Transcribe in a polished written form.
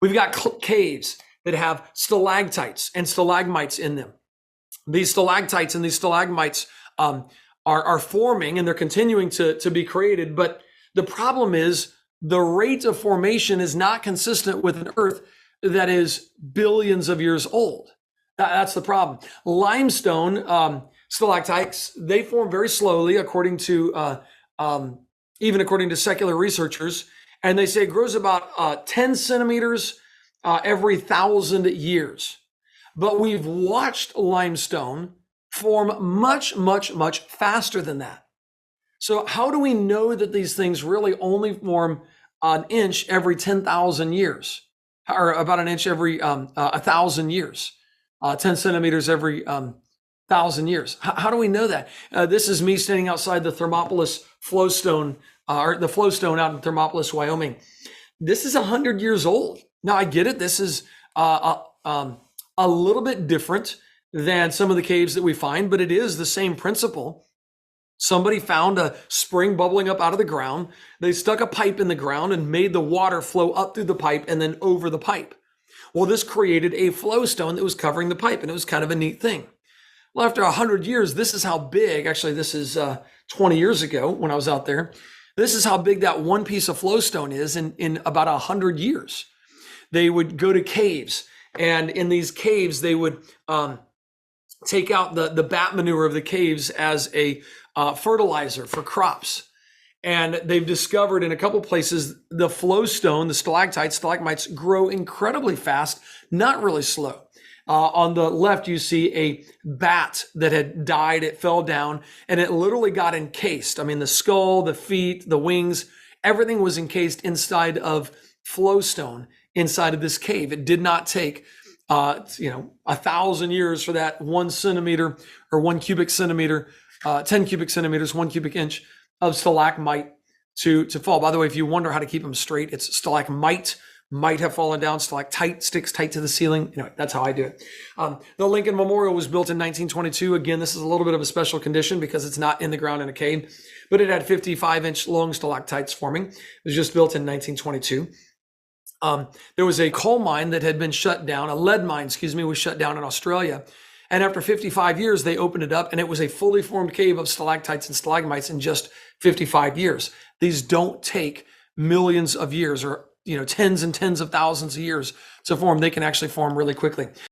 We've got caves that have stalactites and stalagmites in them. These stalactites and these stalagmites are forming, and they're continuing to be created. But the problem is the rate of formation is not consistent with an Earth that is billions of years old. That's the problem. Limestone stalactites, they form very slowly, according to even according to secular researchers, and they say it grows about 10 centimeters every 1,000 years. But we've watched limestone form much, much, much faster than that. So how do we know that these things really only form an inch every 10,000 years, or about an inch every 1,000 years, 10 centimeters every 1,000 years? How do we know that? This is me standing outside the Thermopolis flowstone, or the flowstone out in Thermopolis, Wyoming. This is 100 years old. Now I get it. This is a little bit different than some of the caves that we find, but it is the same principle. Somebody found a spring bubbling up out of the ground. They stuck a pipe in the ground and made the water flow up through the pipe and then over the pipe. Well, this created a flowstone that was covering the pipe, and it was kind of a neat thing. Well, after 100 years, this is how big, actually this is 20 years ago when I was out there, this is how big that one piece of flowstone is in about 100 years. They would go to caves, and in these caves, they would take out the bat manure of the caves as a fertilizer for crops. And they've discovered in a couple places the flowstone, the stalactites, stalagmites grow incredibly fast, not really slow. On the left, you see a bat that had died. It fell down and it literally got encased. I mean, the skull, the feet, the wings, everything was encased inside of flowstone inside of this cave. It did not take 1,000 years for that 1 centimeter or 1 cubic centimeter, 10 cubic centimeters, 1 cubic inch of stalagmite to fall. By the way, if you wonder how to keep them straight, it's stalagmite, might have fallen down, stalactite sticks tight to the ceiling. Anyway, that's how I do it. The Lincoln Memorial was built in 1922. Again, this is a little bit of a special condition because it's not in the ground in a cave, but it had 55-inch long stalactites forming. It was just built in 1922. There was a coal mine that had been shut down, a lead mine, was shut down in Australia. And after 55 years, they opened it up and it was a fully formed cave of stalactites and stalagmites in just 55 years. These don't take millions of years or tens and tens of thousands of years to form. They can actually form really quickly.